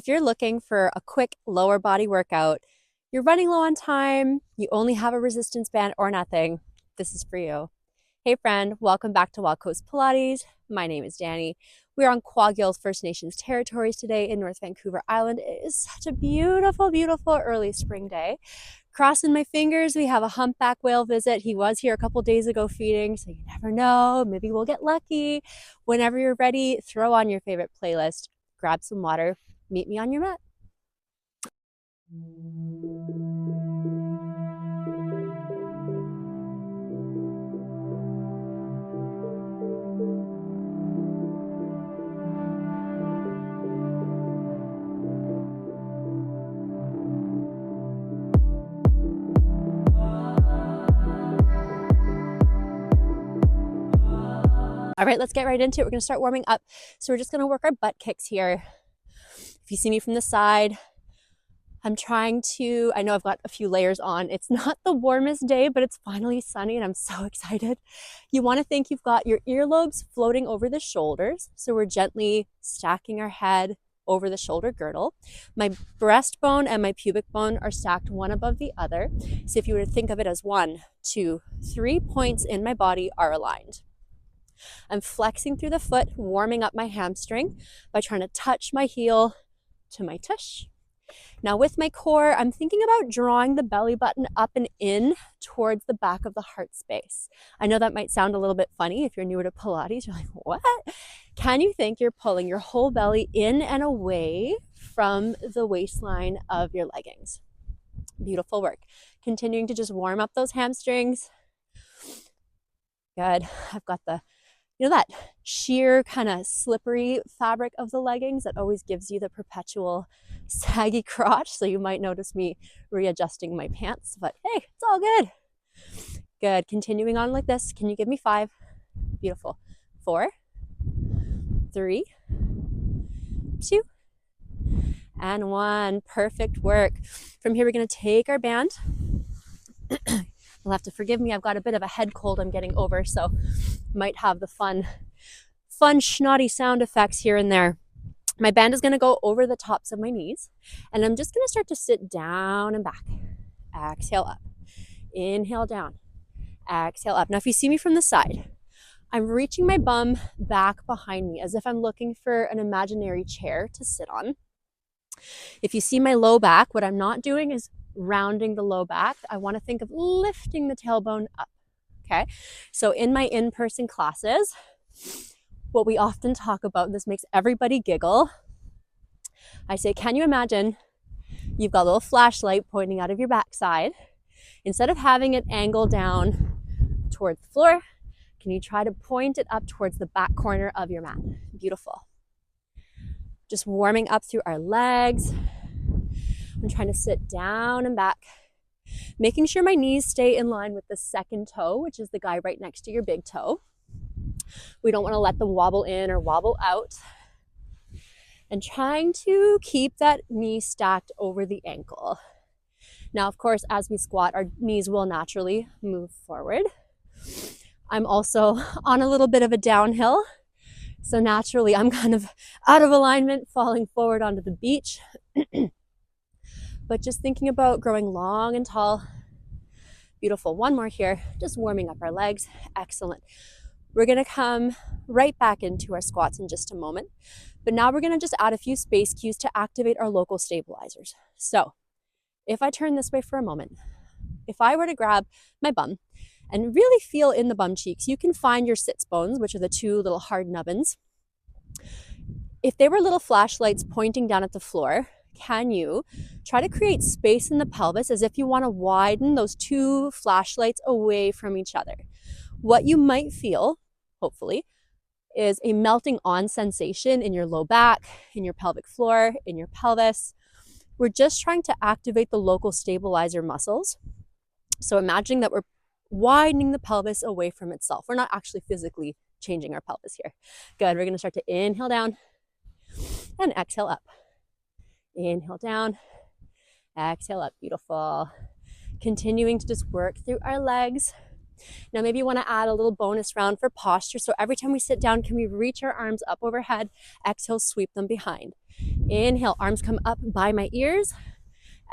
If you're looking for a quick lower body workout, you're running low on time, you only have a resistance band or nothing, this is for you. Hey friend, welcome back to Wild Coast Pilates. My name is Danny. We're on Quagale First Nations territories today in North Vancouver Island. It is such a beautiful, beautiful early spring day. Crossing my fingers, we have a humpback whale visit. He was here a couple days ago feeding, so you never know. Maybe we'll get lucky. Whenever you're ready, throw on your favorite playlist, grab some water, meet me on your mat. All right, let's get right into it. We're gonna start warming up. So we're just gonna work our butt kicks here. If you see me from the side, I know I've got a few layers on. It's not the warmest day, but it's finally sunny and I'm so excited. You wanna think you've got your earlobes floating over the shoulders. So we're gently stacking our head over the shoulder girdle. My breastbone and my pubic bone are stacked one above the other. So if you were to think of it as 1, 2, 3 points in my body are aligned. I'm flexing through the foot, warming up my hamstring by trying to touch my heel to my tush. Now with my core, I'm thinking about drawing the belly button up and in towards the back of the heart space. I know that might sound a little bit funny if you're newer to Pilates. You're like, what? Can you think you're pulling your whole belly in and away from the waistline of your leggings? Beautiful work. Continuing to just warm up those hamstrings. Good. I've got that sheer kind of slippery fabric of the leggings that always gives you the perpetual saggy crotch. So you might notice me readjusting my pants, but hey, it's all good. Good. Continuing on like this. Can you give me 5? Beautiful. 4, 3, 2, and 1. Perfect work. From here, we're going to take our band. You'll have to forgive me. I've got a bit of a head cold I'm getting over, so might have the fun schnotty sound effects here and there. My band is going to go over the tops of my knees, and I'm just going to start to sit down and back. Exhale up. Inhale down. Exhale up. Now, if you see me from the side, I'm reaching my bum back behind me as if I'm looking for an imaginary chair to sit on. If you see my low back, what I'm not doing is rounding the low back. I want to think of lifting the tailbone up. Okay, so in my in-person classes, what we often talk about, and this makes everybody giggle, I say, can you imagine you've got a little flashlight pointing out of your backside? Instead of having it angle down towards the floor, can you try to point it up towards the back corner of your mat? Beautiful. Just warming up through our legs. I'm trying to sit down and back, making sure my knees stay in line with the second toe, which is the guy right next to your big toe. We don't want to let them wobble in or wobble out. And trying to keep that knee stacked over the ankle. Now, of course, as we squat, our knees will naturally move forward. I'm also on a little bit of a downhill. So naturally, I'm kind of out of alignment, falling forward onto the beach. But just thinking about growing long and tall. Beautiful. One more here, just warming up our legs. Excellent. We're going to come right back into our squats in just a moment. But now we're going to just add a few space cues to activate our local stabilizers. So if I turn this way for a moment, if I were to grab my bum and really feel in the bum cheeks, you can find your sits bones, which are the 2 little hard nubbins. If they were little flashlights pointing down at the floor, can you try to create space in the pelvis as if you want to widen those 2 flashlights away from each other? What you might feel, hopefully, is a melting on sensation in your low back, in your pelvic floor, in your pelvis. We're just trying to activate the local stabilizer muscles. So imagining that we're widening the pelvis away from itself. We're not actually physically changing our pelvis here. Good. We're going to start to inhale down and exhale up. Inhale down, exhale up. Beautiful. Continuing to just work through our legs. Now maybe you want to add a little bonus round for posture. So every time we sit down, can we reach our arms up overhead? Exhale, sweep them behind. Inhale, arms come up by my ears.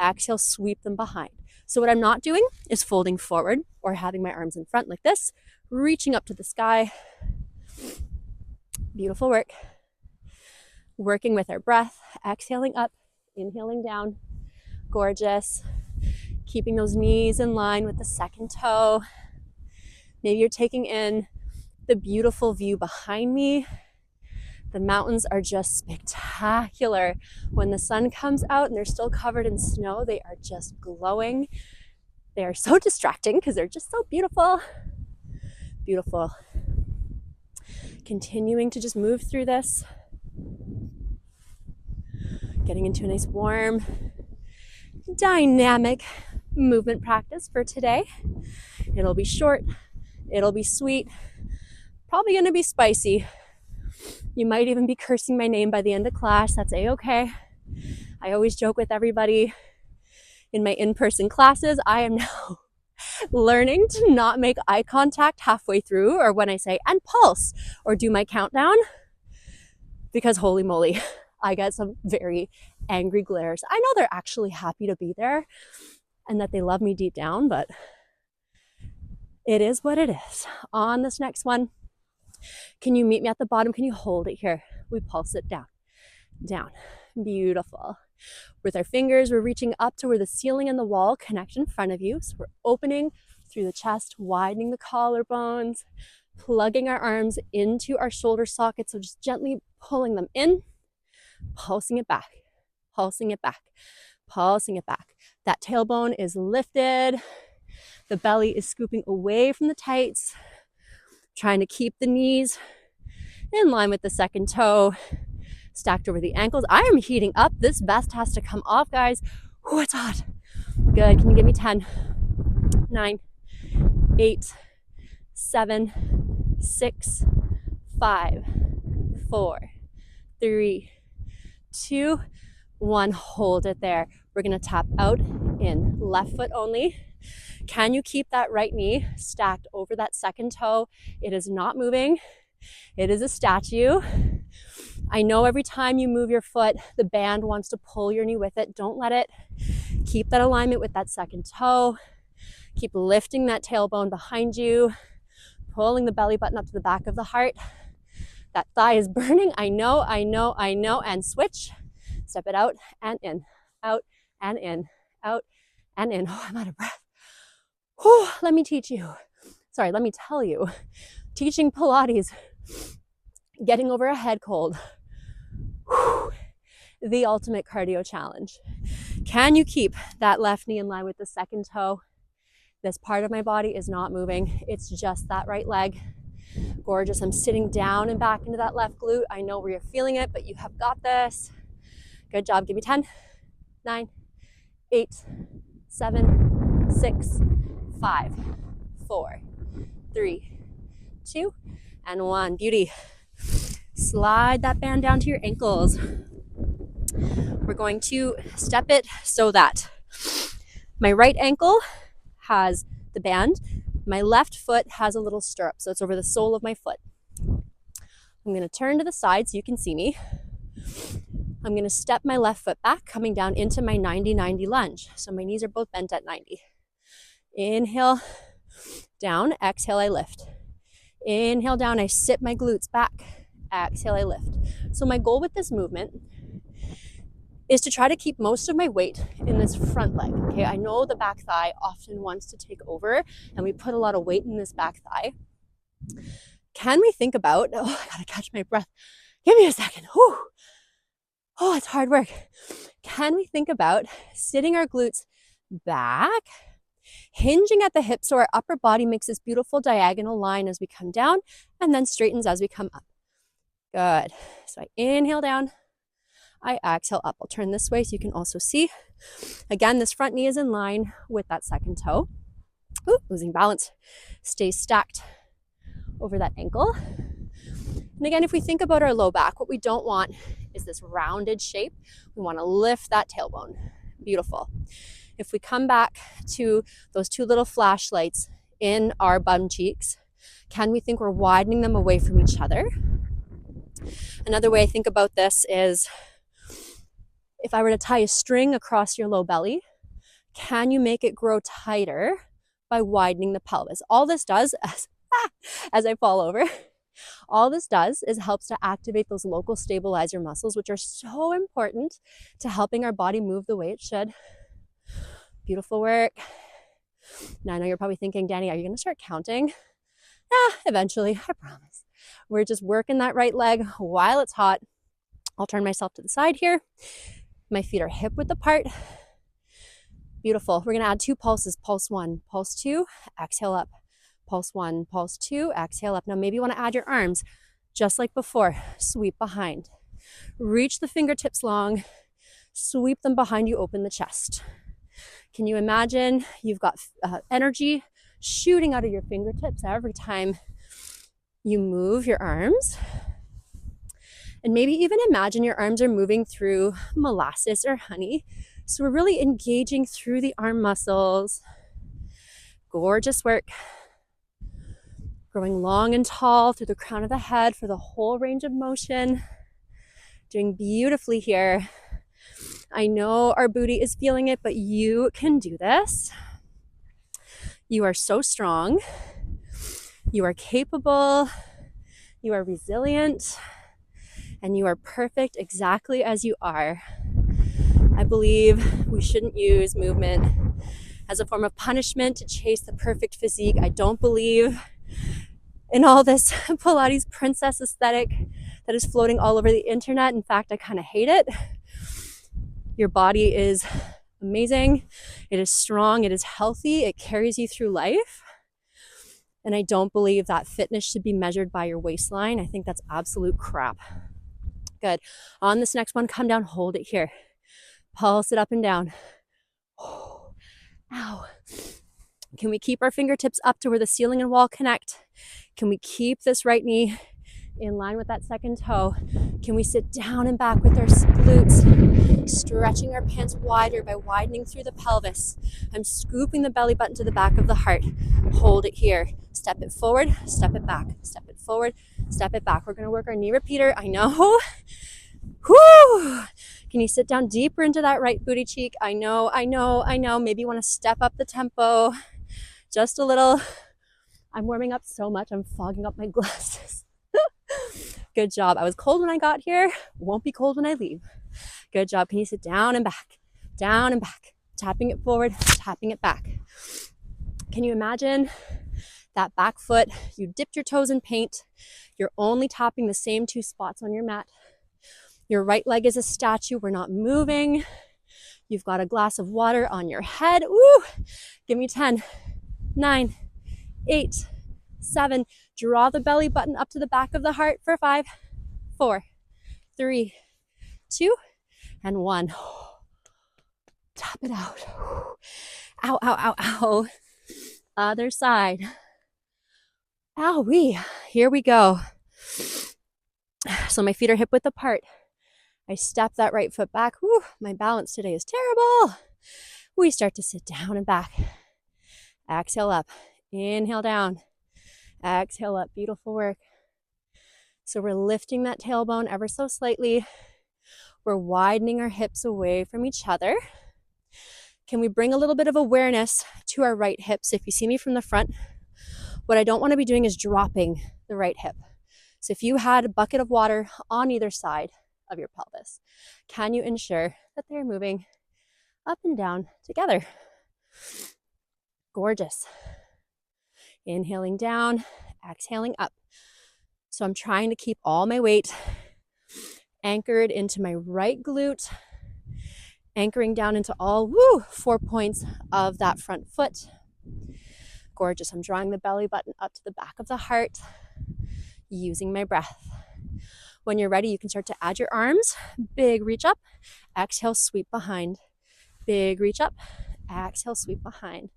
Exhale, sweep them behind. So what I'm not doing is folding forward or having my arms in front like this, reaching up to the sky. Beautiful work. Working with our breath, exhaling up, inhaling down. Gorgeous. Keeping those knees in line with the second toe. Maybe you're taking in the beautiful view behind me. The mountains are just spectacular. When the sun comes out and they're still covered in snow, they are just glowing. They are so distracting because they're just so beautiful. Beautiful. Continuing to just move through this. Getting into a nice warm, dynamic movement practice for today. It'll be short, it'll be sweet, probably gonna be spicy. You might even be cursing my name by the end of class. That's a-okay. I always joke with everybody in my in-person classes, I am now learning to not make eye contact halfway through or when I say, and pulse, or do my countdown, because holy moly, I get some very angry glares. I know they're actually happy to be there and that they love me deep down, but it is what it is. On this next one, can you meet me at the bottom? Can you hold it here? We pulse it down, down. Beautiful. With our fingers, we're reaching up to where the ceiling and the wall connect in front of you. So we're opening through the chest, widening the collarbones, plugging our arms into our shoulder sockets. So just gently pulling them in, pulsing it back, pulsing it back, pulsing it back. That tailbone is lifted. The belly is scooping away from the tights, trying to keep the knees in line with the second toe, stacked over the ankles. I am heating up. This vest has to come off, guys. Oh, it's hot. Good. Can you give me 10, 9, 8, 7, 6, 5, 4, 3, 2, 1. Hold it there. We're going to tap out in left foot only. Can you keep that right knee stacked over that second toe? It is not moving. It is a statue. I know every time you move your foot, the band wants to pull your knee with it. Don't let it. Keep that alignment with that second toe. Keep lifting that tailbone behind you, pulling the belly button up to the back of the heart. That thigh is burning. I know. And switch. Step it out and in, out and in, out and in. Oh, I'm out of breath. Whew, let me tell you, teaching Pilates, getting over a head cold, whew, the ultimate cardio challenge. Can you keep that left knee in line with the second toe? This part of my body is not moving. It's just that right leg. Gorgeous. I'm sitting down and back into that left glute. I know where you're feeling it, but you have got this. Good job. Give me 10, 9, 8, 7, 6, 5, 4, 3, 2, and 1. Beauty. Slide that band down to your ankles. We're going to step it so that my right ankle has the band. My left foot has a little stirrup, so it's over the sole of my foot. I'm going to turn to the side so you can see me. I'm going to step my left foot back, coming down into my 90-90 lunge. So my knees are both bent at 90. Inhale, down. Exhale, I lift. Inhale, down. I sit my glutes back. Exhale, I lift. So my goal with this movement is to try to keep most of my weight in this front leg. Okay, I know the back thigh often wants to take over and we put a lot of weight in this back thigh. Can we think about, I gotta catch my breath. Give me a second. Whew. Oh, it's hard work. Can we think about sitting our glutes back, hinging at the hips so our upper body makes this beautiful diagonal line as we come down and then straightens as we come up. Good. So I inhale down, I exhale up. I'll turn this way so you can also see. Again, this front knee is in line with that second toe. Ooh, losing balance. Stay stacked over that ankle. And again, if we think about our low back, what we don't want is this rounded shape. We want to lift that tailbone. Beautiful. If we come back to those two little flashlights in our bum cheeks, can we think we're widening them away from each other? Another way I think about this is If I were to tie a string across your low belly, can you make it grow tighter by widening the pelvis? All this does, as I fall over, all this does is helps to activate those local stabilizer muscles, which are so important to helping our body move the way it should. Beautiful work. Now I know you're probably thinking, Danny, are you gonna start counting? Eventually, I promise. We're just working that right leg while it's hot. I'll turn myself to the side here. My feet are hip width apart. Beautiful. We're gonna add 2 pulses. Pulse 1, pulse 2, exhale up. Pulse 1, pulse 2, exhale up. Now maybe you wanna add your arms, just like before. Sweep behind. Reach the fingertips long, sweep them behind you, open the chest. Can you imagine you've got energy shooting out of your fingertips every time you move your arms? And maybe even imagine your arms are moving through molasses or honey. So we're really engaging through the arm muscles. Gorgeous work. Growing long and tall through the crown of the head for the whole range of motion. Doing beautifully here. I know our booty is feeling it, but you can do this. You are so strong. You are capable. You are resilient. And you are perfect exactly as you are. I believe we shouldn't use movement as a form of punishment to chase the perfect physique. I don't believe in all this Pilates princess aesthetic that is floating all over the internet. In fact, I kind of hate it. Your body is amazing. It is strong. It is healthy. It carries you through life. And I don't believe that fitness should be measured by your waistline. I think that's absolute crap. Good. On this next one, come down, hold it here. Pulse it up and down. Oh, ow. Can we keep our fingertips up to where the ceiling and wall connect? Can we keep this right knee in line with that second toe? Can we sit down and back with our glutes, stretching our pants wider by widening through the pelvis? I'm scooping the belly button to the back of the heart. Hold it here. Step it forward, step it back, step it forward, step it back. We're gonna work our knee repeater. I know. Whoo! Can you sit down deeper into that right booty cheek? I know. Maybe you wanna step up the tempo just a little. I'm warming up so much, I'm fogging up my glasses. Good job. I was cold when I got here, won't be cold when I leave. Good job. Can you sit down and back, tapping it forward, tapping it back. Can you imagine that back foot? You dipped your toes in paint. You're only tapping the same 2 spots on your mat. Your right leg is a statue. We're not moving. You've got a glass of water on your head. Woo! Give me 10, 9, 8, 7. Draw the belly button up to the back of the heart for 5, 4, 3, 2, and 1. Tap it out. Ow, ow, ow, ow. Other side. Ow-wee. Here we go. So my feet are hip width apart. I step that right foot back. Whew, my balance today is terrible. We start to sit down and back. Exhale up. Inhale down. Exhale up. Beautiful work. So we're lifting that tailbone ever so slightly. We're widening our hips away from each other. Can we bring a little bit of awareness to our right hips? If you see me from the front, what I don't want to be doing is dropping the right hip. So if you had a bucket of water on either side of your pelvis, can you ensure that they're moving up and down together? Gorgeous. Inhaling down, exhaling up. So I'm trying to keep all my weight anchored into my right glute, anchoring down into all 4 points of that front foot. Gorgeous. I'm drawing the belly button up to the back of the heart, using my breath. When you're ready, you can start to add your arms. Big reach up, exhale, sweep behind. Big reach up, exhale, sweep behind.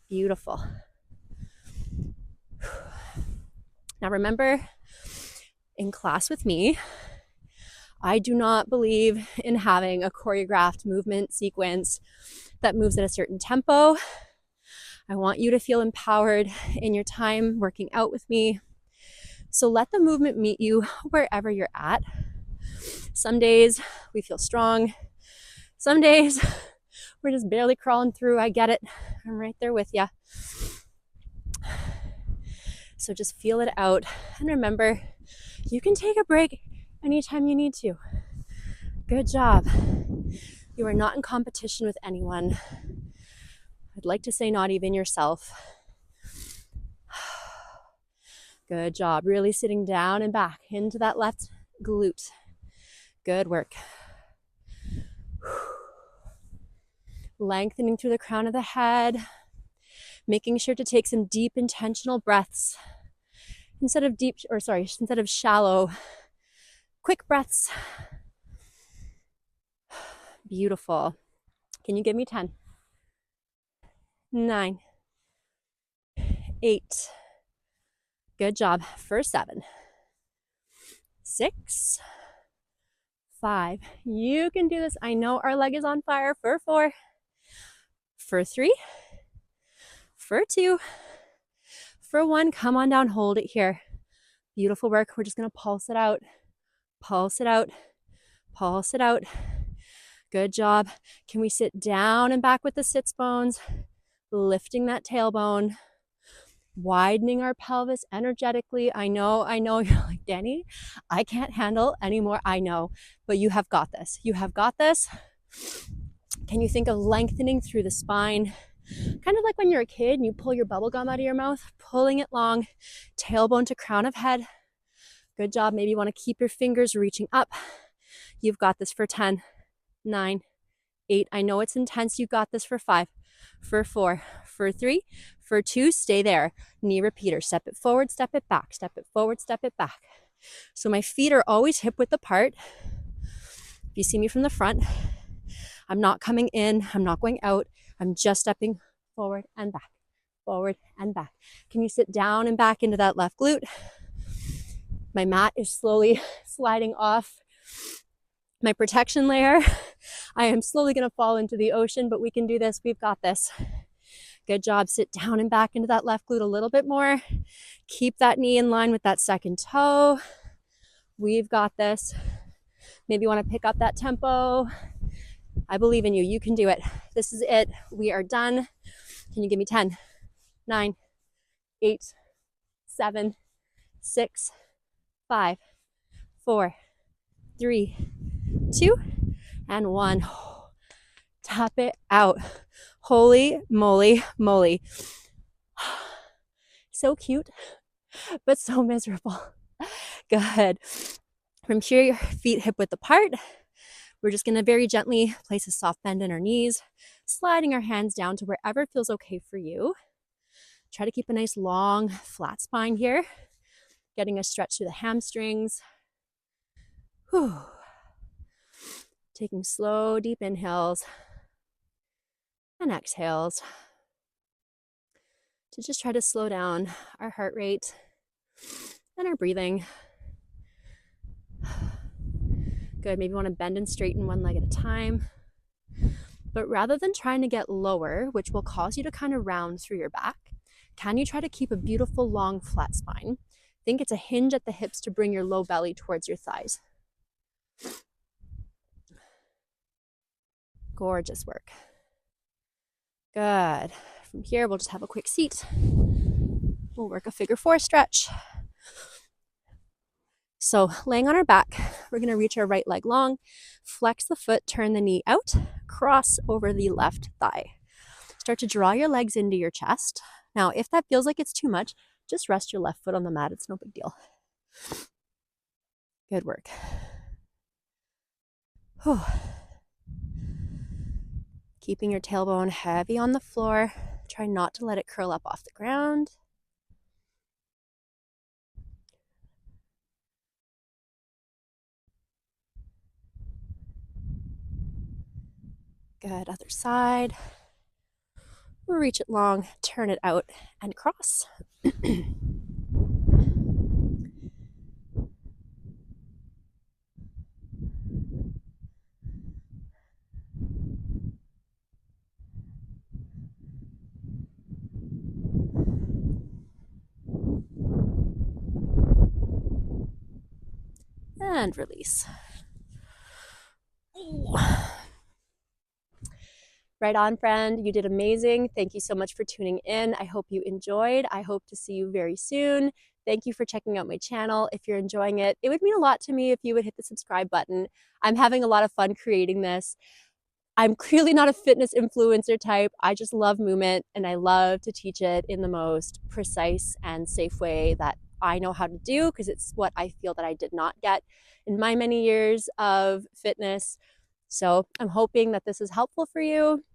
Beautiful. Now remember, in class with me, I do not believe in having a choreographed movement sequence that moves at a certain tempo. I want you to feel empowered in your time working out with me. So let the movement meet you wherever you're at. Some days we feel strong. Some days we're just barely crawling through. I get it. I'm right there with you. So just feel it out. And remember, you can take a break anytime you need to. Good job. You are not in competition with anyone. I'd like to say not even yourself. Good job. Really sitting down and back into that left glute. Good work. Lengthening through the crown of the head. Making sure to take some deep intentional breaths instead of shallow, quick breaths. Beautiful. Can you give me 10? 9, 8. Good job. For 7, 6, 5. You can do this. I know our leg is on fire. For 4, for 3, for 2, for 1. Come on down. Hold it here. Beautiful work. We're just going to pulse it out. Pulse it out. Pulse it out. Good job. Can we sit down and back with the sits bones? Lifting that tailbone. Widening our pelvis energetically. I know, you're like, Danny, I can't handle anymore. I know, but you have got this. You have got this. Can you think of lengthening through the spine? Kind of like when you're a kid and you pull your bubble gum out of your mouth, pulling it long, tailbone to crown of head. Good job. Maybe you want to keep your fingers reaching up. You've got this for 10, 9, 8. I know it's intense. You got this for 5, for 4, for 3, for 2. Stay there. Knee repeater. Step it forward, step it back, step it forward, step it back. So my feet are always hip width apart. If you see me from the front, I'm not coming in, I'm not going out. I'm just stepping forward and back, forward and back. Can you sit down and back into that left glute? My mat is slowly sliding off my protection layer. I am slowly going to fall into the ocean, but we can do this. We've got this. Good job. Sit down and back into that left glute a little bit more. Keep that knee in line with that second toe. We've got this. Maybe you want to pick up that tempo. I believe in you. You can do it. This is it. We are done. Can you give me 10, 9, 8, 7, 6, 5, 4, 3, 2, and 1. Tap it out. Holy moly, moly. So cute, but so miserable. Good. From here, your feet hip width apart. We're just going to very gently place a soft bend in our knees, sliding our hands down to wherever feels okay for you. Try to keep a nice long, flat spine here, getting a stretch through the hamstrings. Whew. Taking slow, deep inhales and exhales to just try to slow down our heart rate and our breathing. Good. Maybe you want to bend and straighten one leg at a time. But rather than trying to get lower, which will cause you to kind of round through your back, can you try to keep a beautiful, long, flat spine? Think it's a hinge at the hips to bring your low belly towards your thighs. Gorgeous work. Good. From here, we'll just have a quick seat. We'll work a figure 4 stretch. So laying on our back, we're going to reach our right leg long, flex the foot, turn the knee out, cross over the left thigh. Start to draw your legs into your chest. Now, if that feels like it's too much, just rest your left foot on the mat. It's no big deal. Good work. Whew. Keeping your tailbone heavy on the floor. Try not to let it curl up off the ground. Good. Other side. Reach it long, turn it out, and cross. And release. Ooh. Right on, friend. You did amazing. Thank you so much for tuning in. I hope you enjoyed. I hope to see you very soon. Thank you for checking out my channel. If you're enjoying it, it would mean a lot to me if you would hit the subscribe button. I'm having a lot of fun creating this. I'm clearly not a fitness influencer type. I just love movement and I love to teach it in the most precise and safe way that I know how to do, because it's what I feel that I did not get in my many years of fitness. So I'm hoping that this is helpful for you.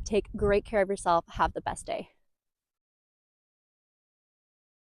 Take great care of yourself. Have the best day.